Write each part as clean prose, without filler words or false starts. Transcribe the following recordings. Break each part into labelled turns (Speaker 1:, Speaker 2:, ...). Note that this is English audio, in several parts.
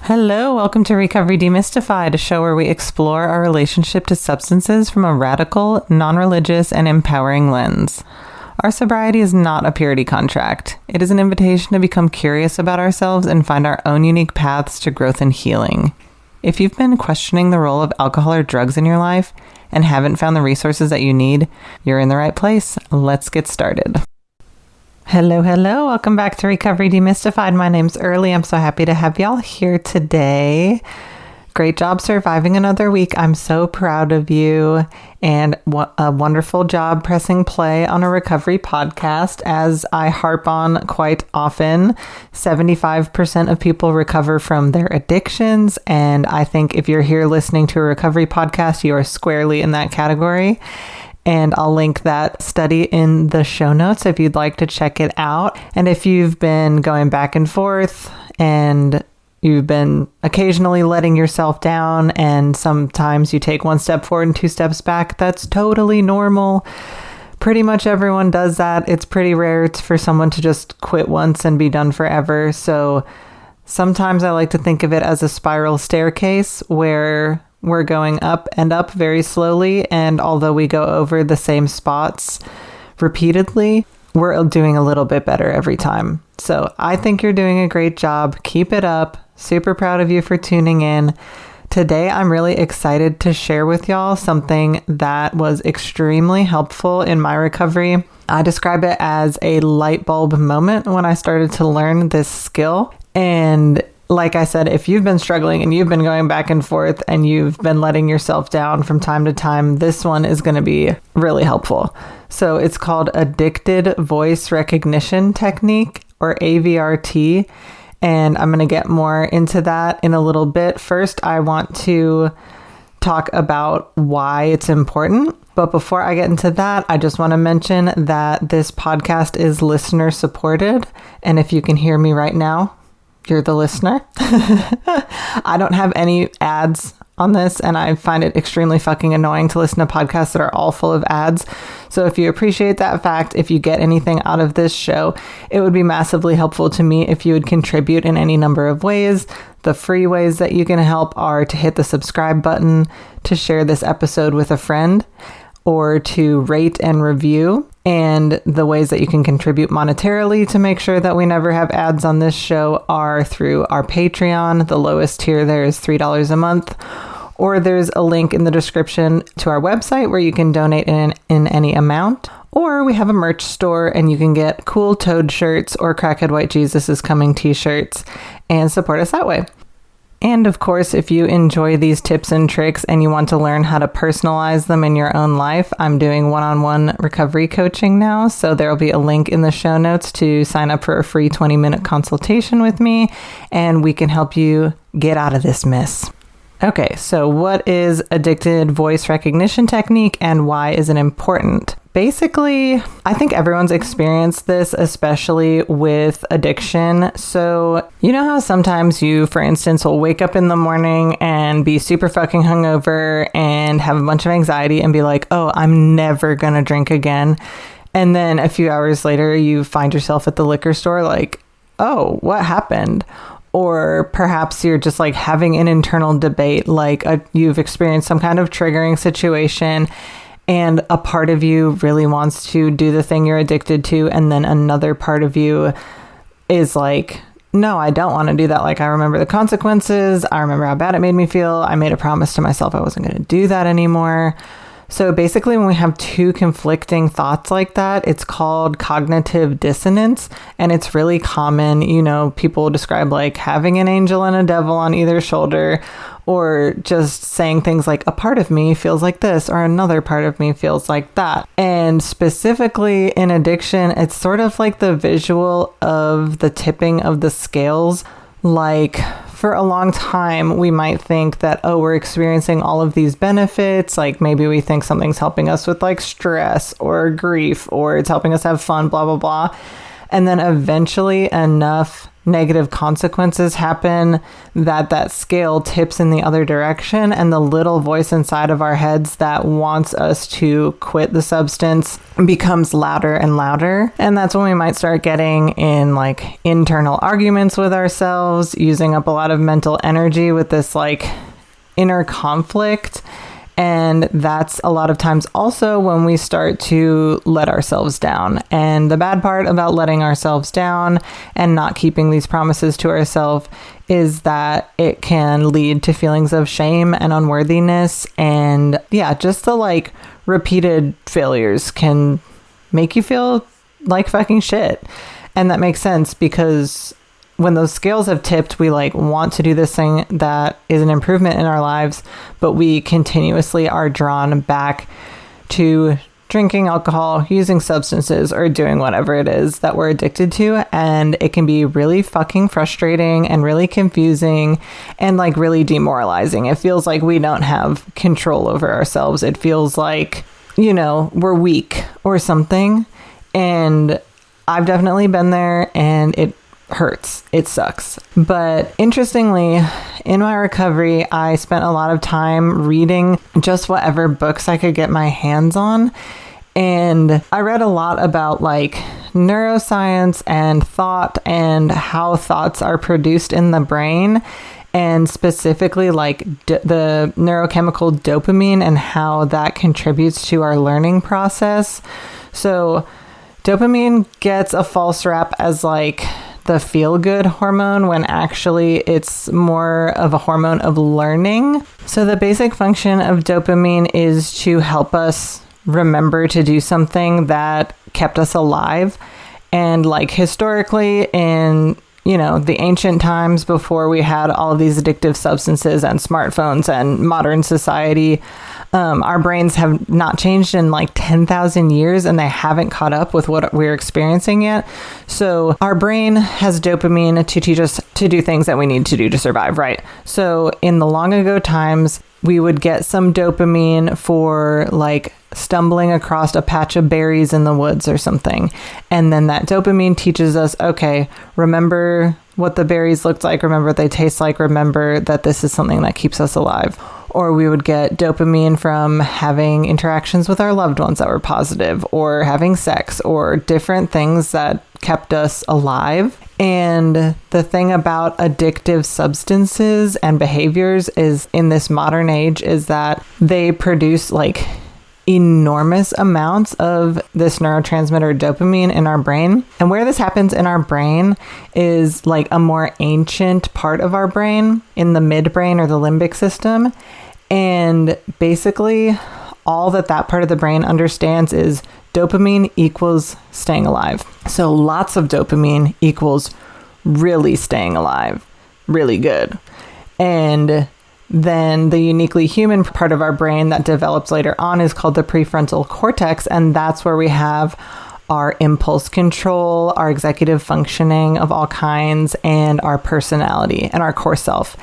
Speaker 1: Hello, welcome to Recovery Demystified, a show where we explore our relationship to substances from a radical, non-religious, and empowering lens. Our sobriety is not a purity contract. It is an invitation to become curious about ourselves and find our own unique paths to growth and healing. If you've been questioning the role of alcohol or drugs in your life and haven't found the resources that you need, you're in the right place. Let's get started. Hello. Welcome back to Recovery Demystified. My name's Early. I'm so happy to have y'all here today. Great job surviving another week. I'm so proud of you, and what a wonderful job pressing play on a recovery podcast. As I harp on quite often, 75% of people recover from their addictions, and I think if you're here listening to a recovery podcast, you are squarely in that category. And I'll link that study in the show notes if you'd like to check it out. And if you've been going back and forth and you've been occasionally letting yourself down and sometimes you take one step forward and two steps back, that's totally normal. Pretty much everyone does that. It's pretty rare for someone to just quit once and be done forever. So sometimes I like to think of it as a spiral staircase where we're going up and up very slowly, and although we go over the same spots repeatedly, we're doing a little bit better every time. So I think you're doing a great job. Keep it up. Super proud of you for tuning in. Today, I'm really excited to share with y'all something that was extremely helpful in my recovery. I describe it as a light bulb moment when I started to learn this skill. And like I said, if you've been struggling and you've been going back and forth and you've been letting yourself down from time to time, this one is going to be really helpful. So it's called Addictive Voice Recognition Technique, or AVRT. And I'm going to get more into that in a little bit. First, I want to talk about why it's important. But before I get into that, I just want to mention that this podcast is listener supported. And if you can hear me right now, you're the listener. I don't have any ads on this, and I find it extremely fucking annoying to listen to podcasts that are all full of ads. So if you appreciate that fact, if you get anything out of this show, it would be massively helpful to me if you would contribute in any number of ways. The free ways that you can help are to hit the subscribe button, to share this episode with a friend, or to rate and review. And the ways that you can contribute monetarily to make sure that we never have ads on this show are through our Patreon. The lowest tier there is $3 a month. Or there's a link in the description to our website where you can donate in any amount. Or we have a merch store and you can get cool Toad shirts or Crackhead White Jesus is Coming t-shirts and support us that way. And of course, if you enjoy these tips and tricks and you want to learn how to personalize them in your own life, I'm doing one-on-one recovery coaching now. So there'll be a link in the show notes to sign up for a free 20-minute consultation with me, and we can help you get out of this mess. Okay, so what is addictive voice recognition technique and why is it important? Basically, I think everyone's experienced this, especially with addiction. So, you know how sometimes you, for instance, will wake up in the morning and be super fucking hungover and have a bunch of anxiety and be like, oh, I'm never gonna drink again. And then a few hours later, you find yourself at the liquor store like, oh, what happened? Or perhaps you're just like having an internal debate, like you've experienced some kind of triggering situation and a part of you really wants to do the thing you're addicted to. And then another part of you is like, no, I don't want to do that. Like, I remember the consequences. I remember how bad it made me feel. I made a promise to myself I wasn't going to do that anymore. So basically, when we have two conflicting thoughts like that, it's called cognitive dissonance. And it's really common. You know, people describe like having an angel and a devil on either shoulder, or just saying things like a part of me feels like this, or another part of me feels like that. And specifically in addiction, it's sort of like the visual of the tipping of the scales. Like, for a long time, we might think that, oh, we're experiencing all of these benefits. Like, maybe we think something's helping us with like stress or grief, or it's helping us have fun, blah, blah, blah. And then eventually enough negative consequences happen that scale tips in the other direction, and the little voice inside of our heads that wants us to quit the substance becomes louder and louder. And that's when we might start getting in like internal arguments with ourselves, using up a lot of mental energy with this like inner conflict. And that's a lot of times also when we start to let ourselves down. And the bad part about letting ourselves down and not keeping these promises to ourselves is that it can lead to feelings of shame and unworthiness. And yeah, just the like repeated failures can make you feel like fucking shit. And that makes sense because when those scales have tipped, we like want to do this thing that is an improvement in our lives, but we continuously are drawn back to drinking alcohol, using substances, or doing whatever it is that we're addicted to. And it can be really fucking frustrating and really confusing and like really demoralizing. It feels like we don't have control over ourselves. It feels like, you know, we're weak or something. And I've definitely been there, and it hurts. It sucks. But interestingly, in my recovery, I spent a lot of time reading just whatever books I could get my hands on. And I read a lot about like neuroscience and thought and how thoughts are produced in the brain, and specifically like the neurochemical dopamine and how that contributes to our learning process. So dopamine gets a false rap as like the feel-good hormone, when actually it's more of a hormone of learning. So the basic function of dopamine is to help us remember to do something that kept us alive. And like historically in, you know, the ancient times before we had all of these addictive substances and smartphones and modern society, our brains have not changed in like 10,000 years, and they haven't caught up with what we're experiencing yet. So our brain has dopamine to teach us to do things that we need to do to survive, right? So in the long ago times, we would get some dopamine for like stumbling across a patch of berries in the woods or something. And then that dopamine teaches us, okay, remember what the berries looked like, remember what they taste like, remember that this is something that keeps us alive. Or we would get dopamine from having interactions with our loved ones that were positive, or having sex, or different things that kept us alive. And the thing about addictive substances and behaviors is in this modern age is that they produce like enormous amounts of this neurotransmitter dopamine in our brain. And where this happens in our brain is like a more ancient part of our brain in the midbrain or the limbic system. And basically all that part of the brain understands is dopamine equals staying alive. So lots of dopamine equals really staying alive, really good. And then the uniquely human part of our brain that develops later on is called the prefrontal cortex. And that's where we have our impulse control, our executive functioning of all kinds, and our personality and our core self.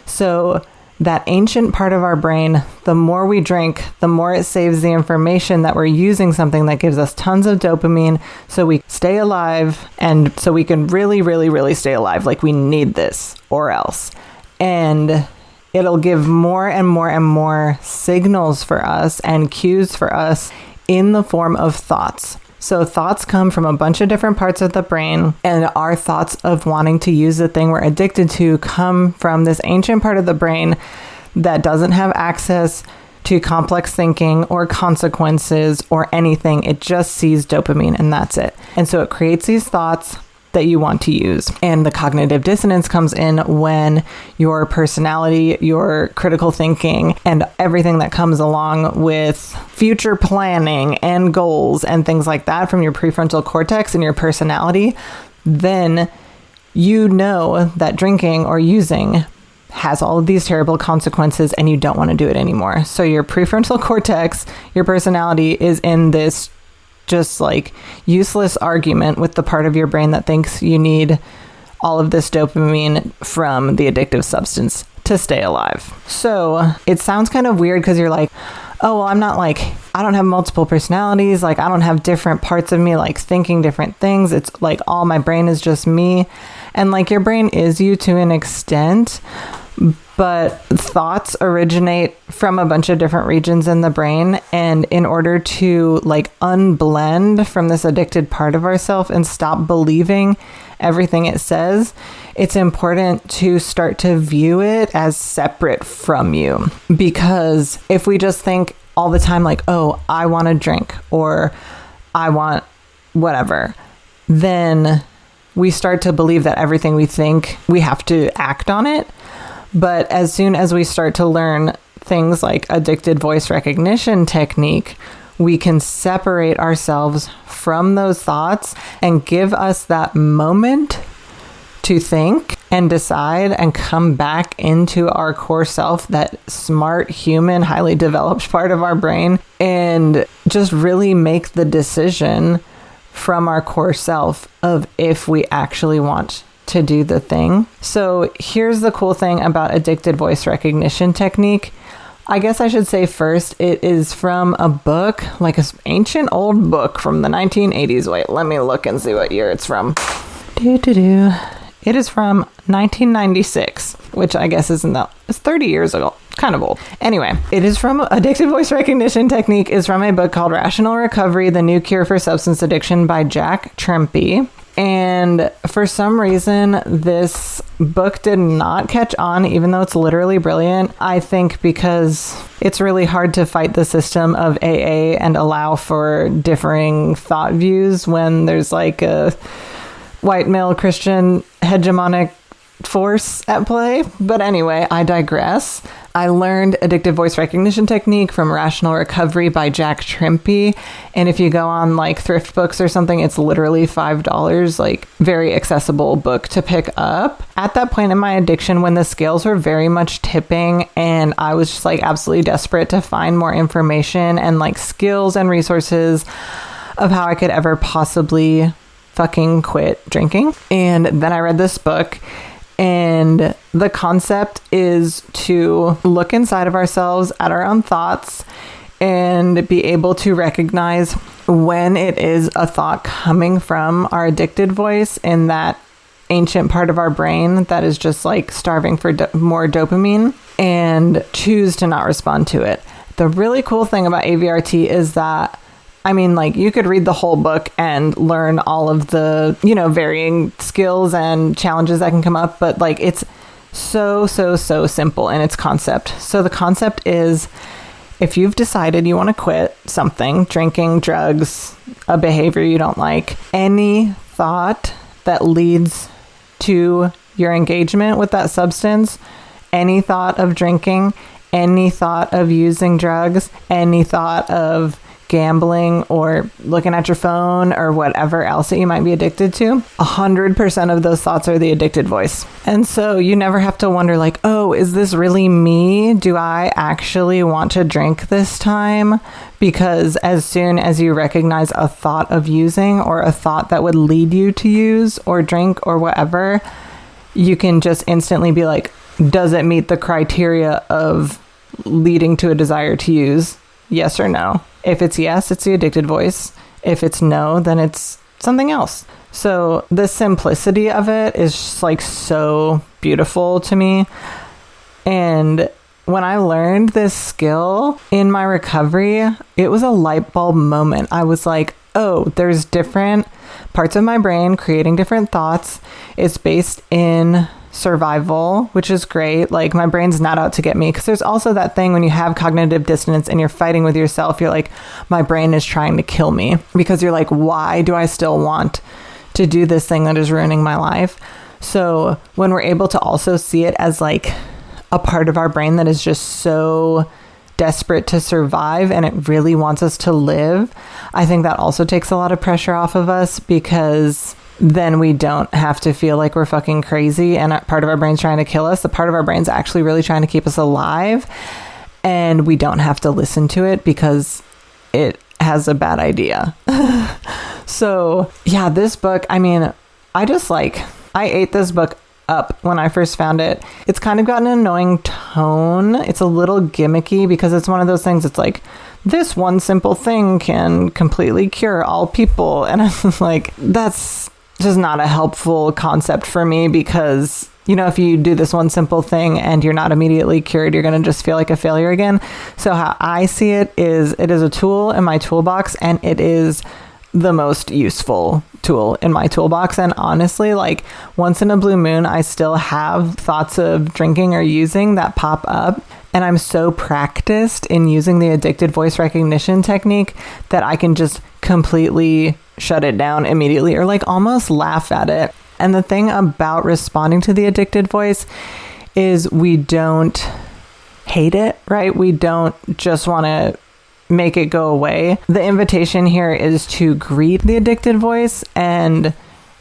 Speaker 1: So that ancient part of our brain, the more we drink, the more it saves the information that we're using something that gives us tons of dopamine so we stay alive, and so we can really, really, really stay alive. Like we need this or else. And it'll give more and more and more signals for us and cues for us in the form of thoughts. So thoughts come from a bunch of different parts of the brain, and our thoughts of wanting to use the thing we're addicted to come from this ancient part of the brain that doesn't have access to complex thinking or consequences or anything. It just sees dopamine and that's it. And so it creates these thoughts that you want to use. And the cognitive dissonance comes in when your personality, your critical thinking, and everything that comes along with future planning and goals and things like that from your prefrontal cortex and your personality, then you know that drinking or using has all of these terrible consequences and you don't want to do it anymore. So your prefrontal cortex, your personality, is in this just like useless argument with the part of your brain that thinks you need all of this dopamine from the addictive substance to stay alive. So it sounds kind of weird because you're like, oh, well, I'm not like I don't have multiple personalities. Like, I don't have different parts of me, like, thinking different things. It's like all my brain is just me. And like, your brain is you to an extent, but thoughts originate from a bunch of different regions in the brain. And in order to like unblend from this addicted part of ourselves and stop believing everything it says, it's important to start to view it as separate from you. Because if we just think all the time like, oh, I want a drink or I want whatever, then we start to believe that everything we think, we have to act on it. But as soon as we start to learn things like addicted voice recognition technique, we can separate ourselves from those thoughts and give us that moment to think and decide and come back into our core self, that smart, human, highly developed part of our brain, and just really make the decision from our core self of if we actually want to do the thing. So here's the cool thing about addicted voice recognition technique. I guess I should say first, it is from a book, like an ancient old book from the 1980s. Wait, let me look and see what year it's from. It is from 1996, which I guess isn't that, it's 30 years ago. Kind of old. Anyway, it is from Addictive Voice Recognition Technique is from a book called Rational Recovery, The New Cure for Substance Addiction by Jack Trempe. And for some reason, this book did not catch on, even though it's literally brilliant. I think because it's really hard to fight the system of AA and allow for differing thought views when there's like a white male Christian hegemonic force at play. But anyway, I digress. I learned addictive voice recognition technique from Rational Recovery by Jack Trempe. And if you go on like thrift books or something, it's literally $5, like very accessible book to pick up. At that point in my addiction, when the scales were very much tipping and I was just like absolutely desperate to find more information and like skills and resources of how I could ever possibly fucking quit drinking. And then I read this book. And the concept is to look inside of ourselves at our own thoughts and be able to recognize when it is a thought coming from our addicted voice in that ancient part of our brain that is just like starving for more dopamine, and choose to not respond to it. The really cool thing about AVRT is that, I mean, like, you could read the whole book and learn all of the, you know, varying skills and challenges that can come up, but like, it's so simple in its concept. So the concept is, if you've decided you want to quit something, drinking, drugs, a behavior you don't like, any thought that leads to your engagement with that substance, any thought of drinking, any thought of using drugs, any thought of gambling or looking at your phone or whatever else that you might be addicted to, 100% of those thoughts are the addicted voice. And so you never have to wonder like, oh, is this really me? Do I actually want to drink this time? Because as soon as you recognize a thought of using or a thought that would lead you to use or drink or whatever, you can just instantly be like, does it meet the criteria of leading to a desire to use? Yes or no? If it's yes, it's the addicted voice. If it's no, then it's something else. So the simplicity of it is just like so beautiful to me. And when I learned this skill in my recovery, it was a light bulb moment. I was like, oh, there's different parts of my brain creating different thoughts. It's based in survival, which is great. Like, my brain's not out to get me, because there's also that thing when you have cognitive dissonance and you're fighting with yourself, you're like, my brain is trying to kill me, because you're like, why do I still want to do this thing that is ruining my life? So when we're able to also see it as like a part of our brain that is just so desperate to survive and it really wants us to live, I think that also takes a lot of pressure off of us, because then we don't have to feel like we're fucking crazy and part of our brain's trying to kill us. The part of our brain's actually really trying to keep us alive, and we don't have to listen to it because it has a bad idea. So yeah, this book, I mean, I ate this book up when I first found it. It's kind of got an annoying tone. It's a little gimmicky because it's one of those things, it's like this one simple thing can completely cure all people. And I'm like, that's just not a helpful concept for me, because if you do this one simple thing and you're not immediately cured, you're going to just feel like a failure again. So how I see it is a tool in my toolbox, and it is the most useful tool in my toolbox. And honestly, like, once in a blue moon, I still have thoughts of drinking or using that pop up. And I'm so practiced in using the addicted voice recognition technique that I can just completely shut it down immediately, or like almost laugh at it. And the thing about responding to the addicted voice is we don't hate it, right? We don't just want to make it go away. The invitation here is to greet the addicted voice and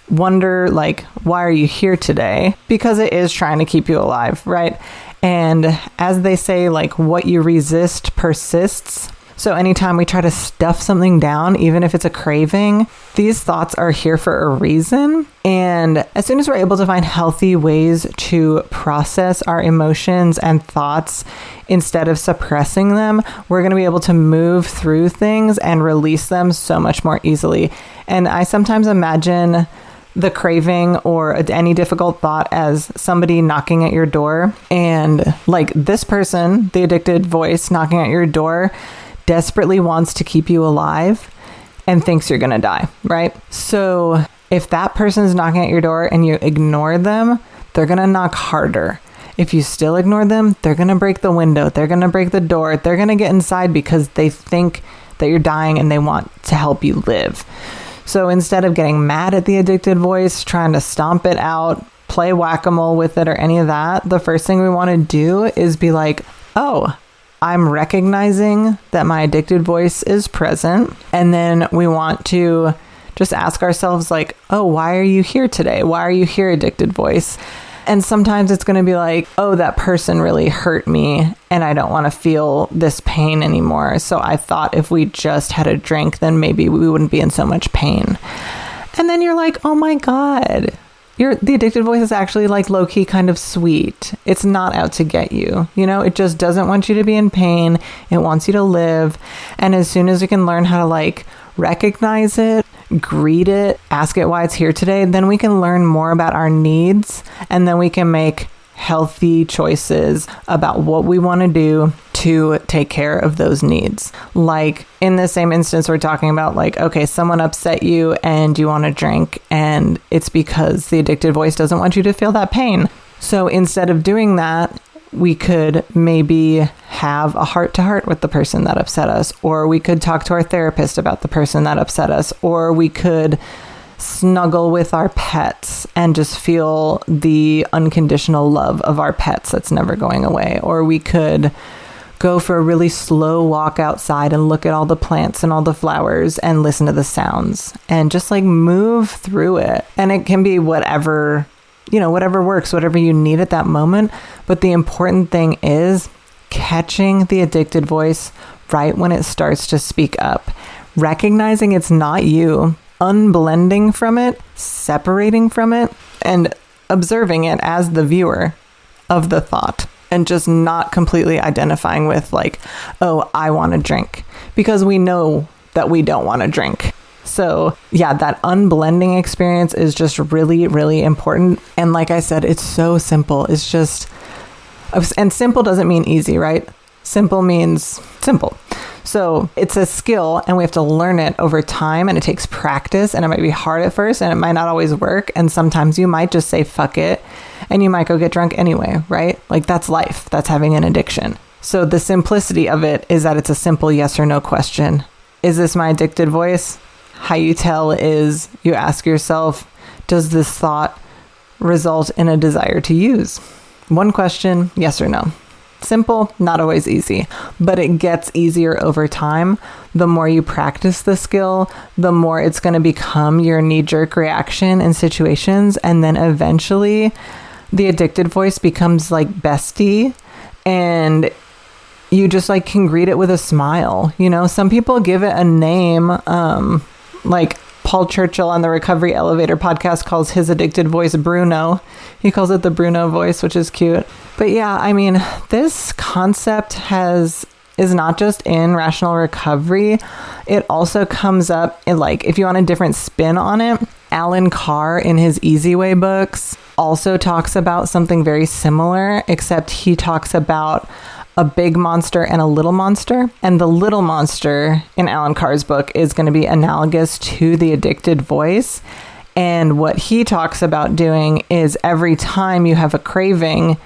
Speaker 1: wonder, like, why are you here today? Because it is trying to keep you alive, right? And as they say, like, what you resist persists. So anytime we try to stuff something down, even if it's a craving, these thoughts are here for a reason. And as soon as we're able to find healthy ways to process our emotions and thoughts instead of suppressing them, we're going to be able to move through things and release them so much more easily. And I sometimes imagine the craving or any difficult thought as somebody knocking at your door, and like this person, the addicted voice knocking at your door, desperately wants to keep you alive and thinks you're gonna die, right? So if that person's knocking at your door and you ignore them, they're gonna knock harder. If you still ignore them, they're gonna break the window, they're gonna break the door, they're gonna get inside because they think that you're dying and they want to help you live. So instead of getting mad at the addicted voice, trying to stomp it out, play whack-a-mole with it or any of that, the first thing we want to do is be like, oh, I'm recognizing that my addicted voice is present. And then we want to just ask ourselves, like, oh, why are you here today? Why are you here, addicted voice? And sometimes it's going to be like, oh, that person really hurt me and I don't want to feel this pain anymore. So I thought if we just had a drink, then maybe we wouldn't be in so much pain. And then you're like, oh my God, the addicted voice is actually like low-key kind of sweet. It's not out to get you. It just doesn't want you to be in pain. It wants you to live. And as soon as we can learn how to like recognize it, greet it, ask it why it's here today, then we can learn more about our needs, and then we can make healthy choices about what we want to do to take care of those needs. Like in the same instance, we're talking about like, okay, someone upset you and you want to drink, and it's because the addicted voice doesn't want you to feel that pain. So instead of doing that, we could maybe have a heart-to-heart with the person that upset us, or we could talk to our therapist about the person that upset us, or we could snuggle with our pets and just feel the unconditional love of our pets that's never going away. Or we could go for a really slow walk outside and look at all the plants and all the flowers and listen to the sounds and just like move through it. And it can be whatever works, whatever you need at that moment. But the important thing is catching the addicted voice right when it starts to speak up, recognizing it's not you, unblending from it, separating from it, and observing it as the viewer of the thought, and just not completely identifying with like, oh, I want to drink, because we know that we don't want to drink. So yeah, that unblending experience is just really, really important. And like I said, it's so simple. It's just, and simple doesn't mean easy, right? Simple means simple. So it's a skill, and we have to learn it over time, and it takes practice, and it might be hard at first, and it might not always work. And sometimes you might just say, fuck it, and you might go get drunk anyway, right? Like that's life. That's having an addiction. So the simplicity of it is that it's a simple yes or no question. Is this my addicted voice? How you tell is you ask yourself, does this thought result in a desire to use? One question, yes or no. Simple, not always easy, but it gets easier over time. The more you practice the skill, the more it's going to become your knee-jerk reaction in situations. And then eventually the addicted voice becomes like bestie, and you just like can greet it with a smile. Some people give it a name, like Paul Churchill on the Recovery Elevator podcast calls his addicted voice Bruno. He calls it the Bruno voice, which is cute. But yeah, I mean, this concept is is not just in Rational Recovery. It also comes up in, like, if you want a different spin on it, Alan Carr in his Easy Way books also talks about something very similar, except he talks about a big monster and a little monster. And the little monster in Alan Carr's book is going to be analogous to the addicted voice. And what he talks about doing is every time you have a craving,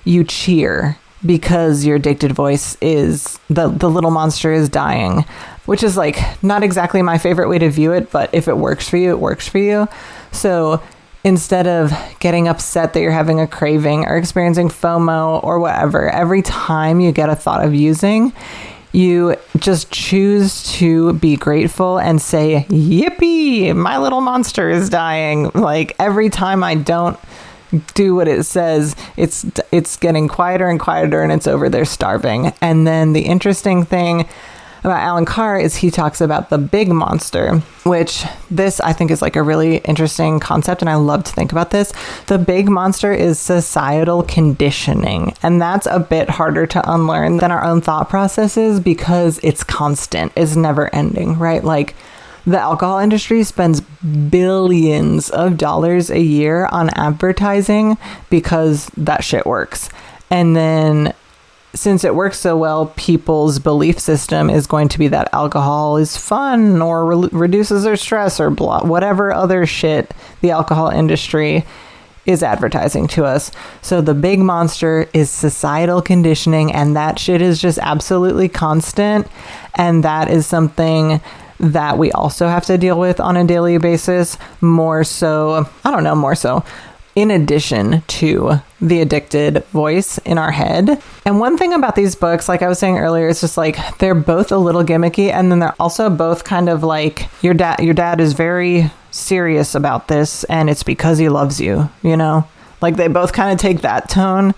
Speaker 1: you cheer because your addicted voice is, the little monster is dying, which is like not exactly my favorite way to view it, but if it works for you, it works for you. So instead of getting upset that you're having a craving or experiencing FOMO or whatever, every time you get a thought of using, you just choose to be grateful and say, yippee, my little monster is dying. Like every time I don't do what it says, it's getting quieter and quieter and it's over there starving. And then the interesting thing about Alan Carr is he talks about the big monster, which this I think is like a really interesting concept, and I love to think about this. The big monster is societal conditioning, and that's a bit harder to unlearn than our own thought processes because it's constant, it's never ending, right? Like the alcohol industry spends billions of dollars a year on advertising because that shit works. And then since it works so well, people's belief system is going to be that alcohol is fun or reduces their stress or blah, whatever other shit the alcohol industry is advertising to us. So the big monster is societal conditioning, and that shit is just absolutely constant. And that is something that we also have to deal with on a daily basis, more so in addition to the addicted voice in our head. And one thing about these books, like I was saying earlier, it's just like they're both a little gimmicky, and then they're also both kind of like your dad is very serious about this and it's because he loves you, you know? Like they both kind of take that tone,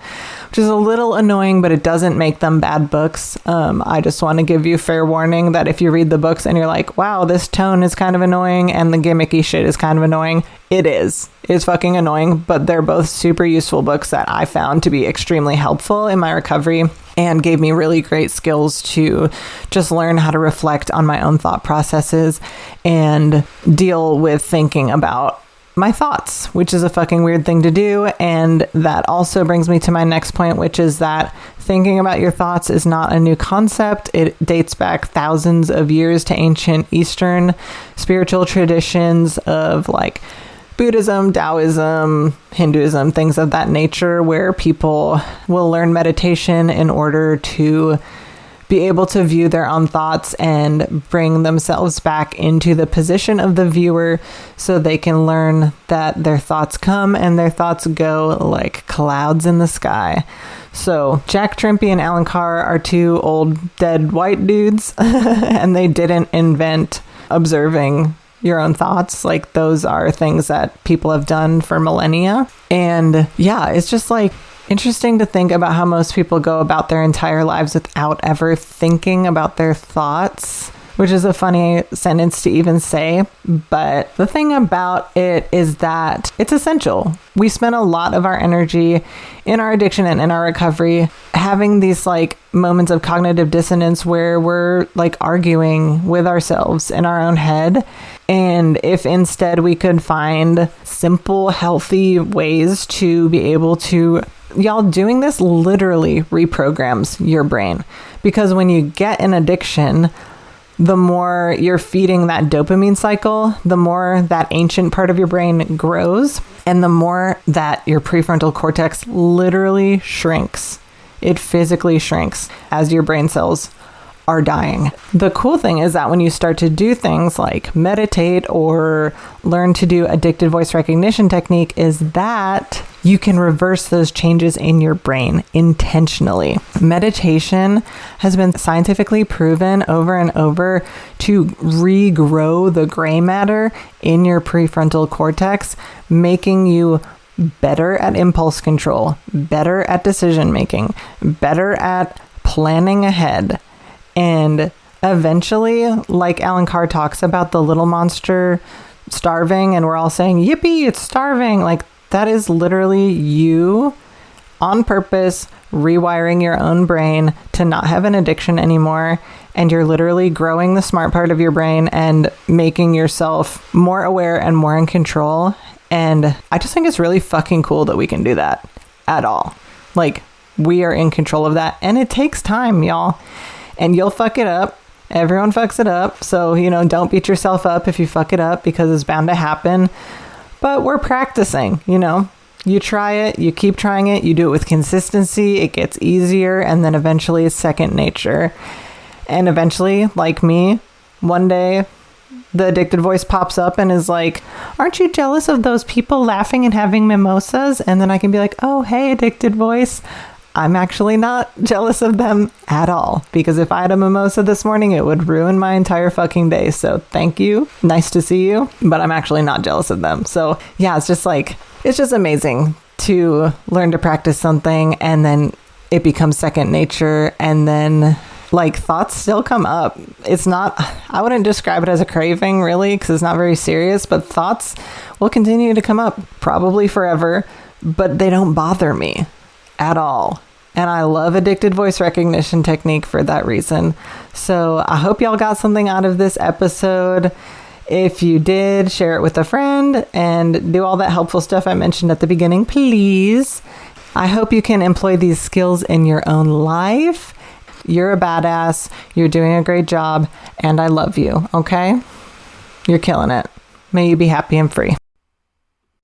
Speaker 1: which is a little annoying, but it doesn't make them bad books. I just want to give you fair warning that if you read the books and you're like, wow, this tone is kind of annoying and the gimmicky shit is kind of annoying, it is. It's fucking annoying, but they're both super useful books that I found to be extremely helpful in my recovery and gave me really great skills to just learn how to reflect on my own thought processes and deal with thinking about my thoughts, which is a fucking weird thing to do. And that also brings me to my next point, which is that thinking about your thoughts is not a new concept. It dates back thousands of years to ancient Eastern spiritual traditions of like Buddhism, Taoism, Hinduism, things of that nature, where people will learn meditation in order to be able to view their own thoughts and bring themselves back into the position of the viewer so they can learn that their thoughts come and their thoughts go like clouds in the sky. So Jack Trimpey and Alan Carr are two old dead white dudes and they didn't invent observing your own thoughts. Like those are things that people have done for millennia. And yeah, it's just like interesting to think about how most people go about their entire lives without ever thinking about their thoughts, which is a funny sentence to even say. But the thing about it is that it's essential. We spend a lot of our energy in our addiction and in our recovery having these like moments of cognitive dissonance where we're like arguing with ourselves in our own head. And if instead we could find simple, healthy ways to be able to, y'all, doing this literally reprograms your brain. Because when you get an addiction, the more you're feeding that dopamine cycle, the more that ancient part of your brain grows, and the more that your prefrontal cortex literally shrinks. It physically shrinks as your brain cells are dying. The cool thing is that when you start to do things like meditate or learn to do addictive voice recognition technique, is that you can reverse those changes in your brain intentionally. Meditation has been scientifically proven over and over to regrow the gray matter in your prefrontal cortex, making you better at impulse control, better at decision making, better at planning ahead. And eventually, like Alan Carr talks about the little monster starving and we're all saying, yippee, it's starving. Like that is literally you on purpose rewiring your own brain to not have an addiction anymore. And you're literally growing the smart part of your brain and making yourself more aware and more in control. And I just think it's really fucking cool that we can do that at all. Like, we are in control of that. And it takes time, y'all. And you'll fuck it up. Everyone fucks it up. So, don't beat yourself up if you fuck it up, because it's bound to happen. But we're practicing, You try it, you keep trying it, you do it with consistency, it gets easier, and then eventually it's second nature. And eventually, like me, one day the addicted voice pops up and is like, aren't you jealous of those people laughing and having mimosas? And then I can be like, oh, hey, addicted voice. I'm actually not jealous of them at all, because if I had a mimosa this morning, it would ruin my entire fucking day. So thank you. Nice to see you. But I'm actually not jealous of them. So yeah, it's just amazing to learn to practice something and then it becomes second nature. And then thoughts still come up. I wouldn't describe it as a craving really, because it's not very serious, but thoughts will continue to come up probably forever, but they don't bother me at all. And I love addicted voice recognition technique for that reason. So I hope y'all got something out of this episode. If you did, share it with a friend and do all that helpful stuff I mentioned at the beginning, please. I hope you can employ these skills in your own life. You're a badass. You're doing a great job. And I love you. Okay? You're killing it. May you be happy and free.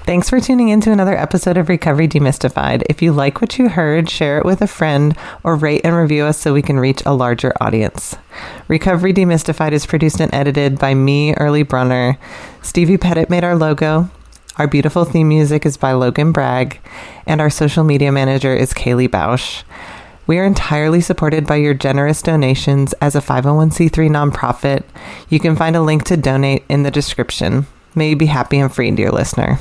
Speaker 1: Thanks for tuning in to another episode of Recovery Demystified. If you like what you heard, share it with a friend or rate and review us so we can reach a larger audience. Recovery Demystified is produced and edited by me, Early Brunner. Stevie Petet made our logo. Our beautiful theme music is by Logan Bragg. And our social media manager is Kaylee Bausch. We are entirely supported by your generous donations as a 501c3 nonprofit. You can find a link to donate in the description. May you be happy and free, dear listener.